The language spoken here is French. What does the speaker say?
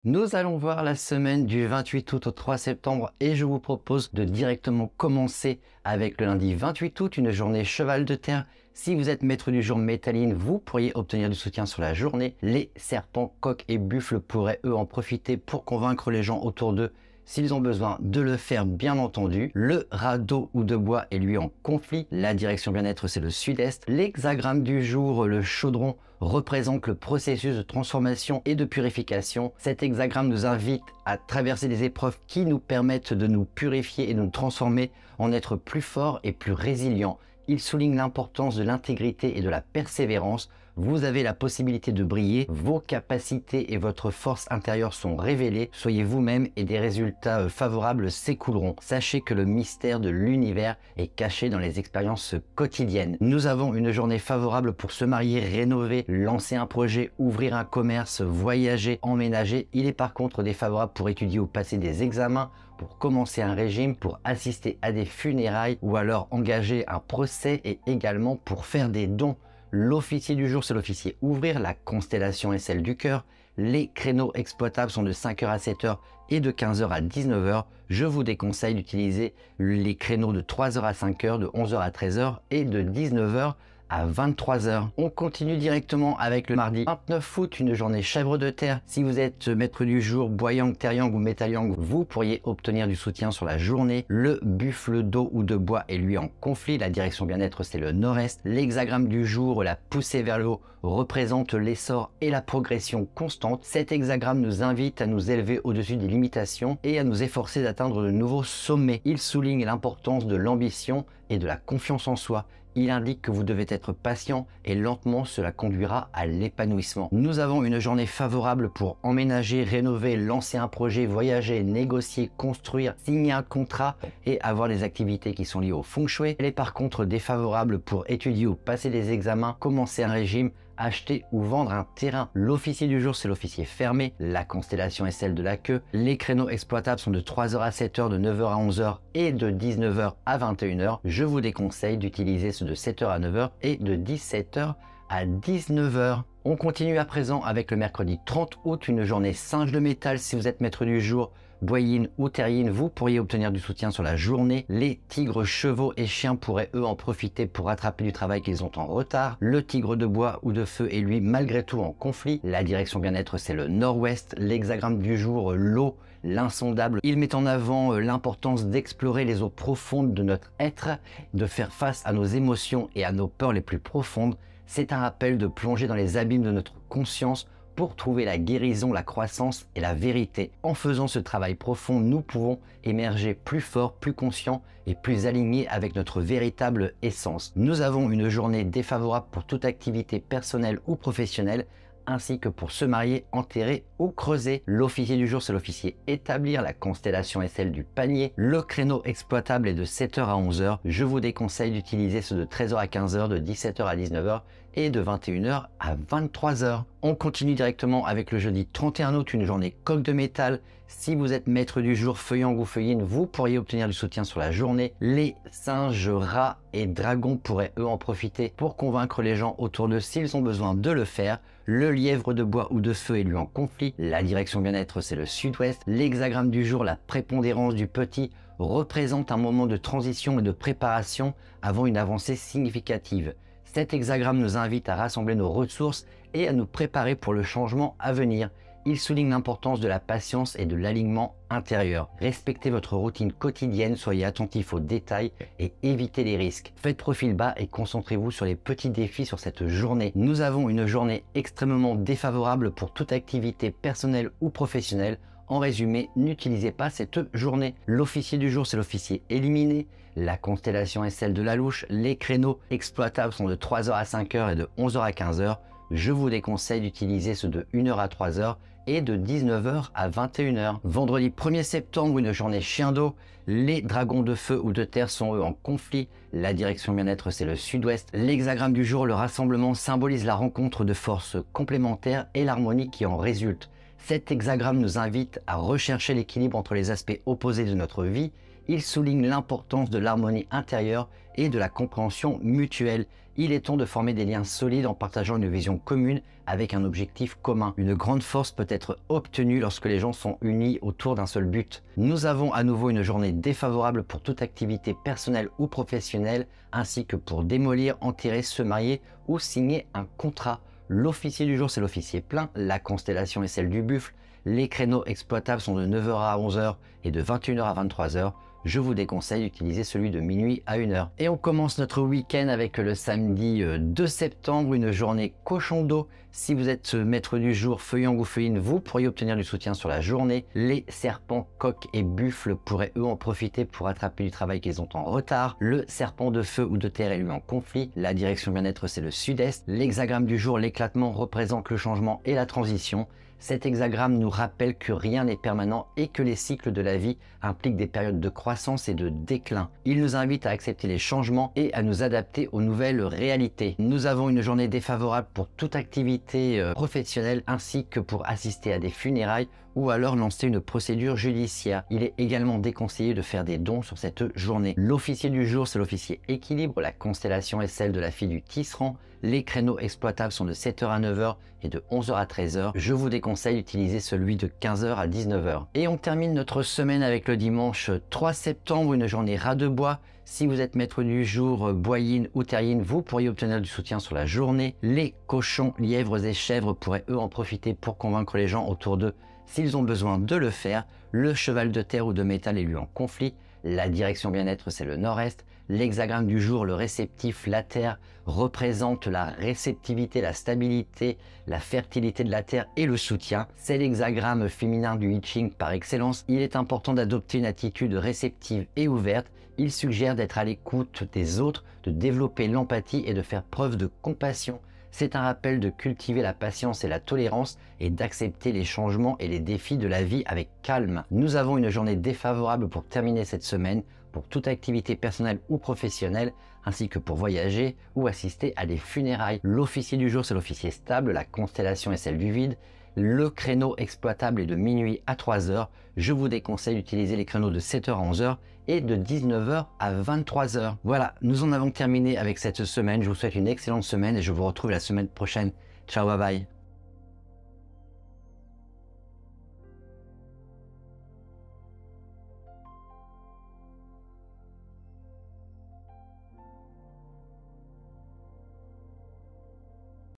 Nous allons voir la semaine du 28 août au 3 septembre et je vous propose de directement commencer avec le lundi 28 août, une journée cheval de terre. Si vous êtes maître du jour métalline, vous pourriez obtenir du soutien sur la journée. Les serpents, coqs et buffles pourraient eux en profiter pour convaincre les gens autour d'eux s'ils ont besoin de le faire, bien entendu. Le radeau ou de bois est lui en conflit. La direction bien-être, c'est le sud-est. L'hexagramme du jour, le chaudron, représente le processus de transformation et de purification. Cet hexagramme nous invite à traverser des épreuves qui nous permettent de nous purifier et de nous transformer en être plus forts et plus résilients. Il souligne l'importance de l'intégrité et de la persévérance. Vous avez la possibilité de briller, vos capacités et votre force intérieure sont révélées. Soyez vous-même et des résultats favorables s'écouleront. Sachez que le mystère de l'univers est caché dans les expériences quotidiennes. Nous avons une journée favorable pour se marier, rénover, lancer un projet, ouvrir un commerce, voyager, emménager. Il est par contre défavorable pour étudier ou passer des examens, pour commencer un régime, pour assister à des funérailles ou alors engager un procès et également pour faire des dons. L'officier du jour, c'est l'officier ouvrir, la constellation est celle du cœur. Les créneaux exploitables sont de 5h à 7h et de 15h à 19h. Je vous déconseille d'utiliser les créneaux de 3h à 5h, de 11h à 13h et de 19h à 23h. On continue directement avec le mardi 29 août, une journée chèvre de terre. Si vous êtes maître du jour, boyang, terre-yang ou métal-yang, vous pourriez obtenir du soutien sur la journée. Le buffle d'eau ou de bois est lui en conflit. La direction bien-être, c'est le nord-est. L'hexagramme du jour, la poussée vers le haut, représente l'essor et la progression constante. Cet hexagramme nous invite à nous élever au-dessus des limitations et à nous efforcer d'atteindre de nouveaux sommets. Il souligne l'importance de l'ambition et de la confiance en soi. Il indique que vous devez être patient et lentement cela conduira à l'épanouissement. Nous avons une journée favorable pour emménager, rénover, lancer un projet, voyager, négocier, construire, signer un contrat et avoir des activités qui sont liées au feng shui. Elle est par contre défavorable pour étudier ou passer des examens, commencer un régime, acheter ou vendre un terrain. L'officier du jour, c'est l'officier fermé. La constellation est celle de la queue. Les créneaux exploitables sont de 3h à 7h, de 9h à 11h et de 19h à 21h. Je vous déconseille d'utiliser ceux de 7h à 9h et de 17h à 19h. On continue à présent avec le mercredi 30 août, une journée singe de métal. Si vous êtes maître du jour, boyine ou terrine, vous pourriez obtenir du soutien sur la journée. Les tigres, chevaux et chiens pourraient eux en profiter pour rattraper du travail qu'ils ont en retard. Le tigre de bois ou de feu est lui malgré tout en conflit. La direction bien-être, c'est le nord-ouest. L'hexagramme du jour, l'eau, l'insondable. Il met en avant l'importance d'explorer les eaux profondes de notre être, de faire face à nos émotions et à nos peurs les plus profondes. C'est un rappel de plonger dans les abîmes de notre conscience pour trouver la guérison, la croissance et la vérité. En faisant ce travail profond, nous pouvons émerger plus forts, plus conscients et plus alignés avec notre véritable essence. Nous avons une journée défavorable pour toute activité personnelle ou professionnelle, ainsi que pour se marier, enterrer ou creuser. L'officier du jour, c'est l'officier établir. La constellation est celle du panier. Le créneau exploitable est de 7h à 11h. Je vous déconseille d'utiliser ceux de 13h à 15h, de 17h à 19h et de 21h à 23h. On continue directement avec le jeudi 31 août, une journée coq de métal. Si vous êtes maître du jour, feu-yang ou feu-yin, vous pourriez obtenir du soutien sur la journée. Les singes, rats et dragons pourraient eux en profiter pour convaincre les gens autour d'eux s'ils ont besoin de le faire. Le lièvre de bois ou de feu est lui en conflit. La direction bien-être, c'est le sud-ouest. L'hexagramme du jour, la prépondérance du petit, représente un moment de transition et de préparation avant une avancée significative. Cet hexagramme nous invite à rassembler nos ressources et à nous préparer pour le changement à venir. Il souligne l'importance de la patience et de l'alignement intérieur. Respectez votre routine quotidienne, soyez attentif aux détails et évitez les risques. Faites profil bas et concentrez-vous sur les petits défis sur cette journée. Nous avons une journée extrêmement défavorable pour toute activité personnelle ou professionnelle. En résumé, n'utilisez pas cette journée. L'officier du jour, c'est l'officier éliminé. La constellation est celle de la louche. Les créneaux exploitables sont de 3h à 5h et de 11h à 15h. Je vous déconseille d'utiliser ceux de 1h à 3h et de 19h à 21h. Vendredi 1er septembre, une journée chien d'eau. Les dragons de feu ou de terre sont eux en conflit. La direction bien-être, c'est le sud-ouest. L'hexagramme du jour, le rassemblement, symbolise la rencontre de forces complémentaires et l'harmonie qui en résulte. Cet hexagramme nous invite à rechercher l'équilibre entre les aspects opposés de notre vie Il souligne l'importance de l'harmonie intérieure et de la compréhension mutuelle. Il est temps de former des liens solides en partageant une vision commune avec un objectif commun. Une grande force peut être obtenue lorsque les gens sont unis autour d'un seul but. Nous avons à nouveau une journée défavorable pour toute activité personnelle ou professionnelle, ainsi que pour démolir, enterrer, se marier ou signer un contrat. L'officier du jour, c'est l'officier plein, la constellation est celle du buffle. Les créneaux exploitables sont de 9 h à 11 h et de 21 h à 23 h. Je vous déconseille d'utiliser celui de minuit à 1 h. Et on commence notre week-end avec le samedi 2 septembre, une journée cochon d'eau. Si vous êtes maître du jour, feuillant ou feuilline, vous pourriez obtenir du soutien sur la journée. Les serpents, coqs et buffles pourraient eux en profiter pour rattraper du travail qu'ils ont en retard. Le serpent de feu ou de terre est lui en conflit. La direction bien-être, c'est le sud-est. L'hexagramme du jour, l'éclatement, représente le changement et la transition. Cet hexagramme nous rappelle que rien n'est permanent et que les cycles de la vie impliquent des périodes de croissance et de déclin. Il nous invite à accepter les changements et à nous adapter aux nouvelles réalités. Nous avons une journée défavorable pour toute activité professionnelle ainsi que pour assister à des funérailles ou alors lancer une procédure judiciaire. Il est également déconseillé de faire des dons sur cette journée. L'officier du jour, c'est l'officier équilibre. La constellation est celle de la fille du tisserand. Les créneaux exploitables sont de 7 h à 9 h et de 11 h à 13 h. Je vous déconseille d'utiliser celui de 15 h à 19 h. Et on termine notre semaine avec le dimanche 3 septembre, une journée ras de bois. Si vous êtes maître du jour, boyine ou terrine, vous pourriez obtenir du soutien sur la journée. Les cochons, lièvres et chèvres pourraient eux en profiter pour convaincre les gens autour d'eux s'ils ont besoin de le faire. Le cheval de terre ou de métal est lui en conflit. La direction bien-être, c'est le nord-est. L'hexagramme du jour, le réceptif, la terre, représente la réceptivité, la stabilité, la fertilité de la terre et le soutien. C'est l'hexagramme féminin du I Ching par excellence. Il est important d'adopter une attitude réceptive et ouverte. Il suggère d'être à l'écoute des autres, de développer l'empathie et de faire preuve de compassion. C'est un rappel de cultiver la patience et la tolérance et d'accepter les changements et les défis de la vie avec calme. Nous avons une journée défavorable pour terminer cette semaine, pour toute activité personnelle ou professionnelle, ainsi que pour voyager ou assister à des funérailles. L'officier du jour, c'est l'officier stable, la constellation est celle du vide. Le créneau exploitable est de minuit à 3 h. Je vous déconseille d'utiliser les créneaux de 7 h à 11 h et de 19 h à 23 h. Voilà, nous en avons terminé avec cette semaine. Je vous souhaite une excellente semaine et je vous retrouve la semaine prochaine. Ciao, bye bye.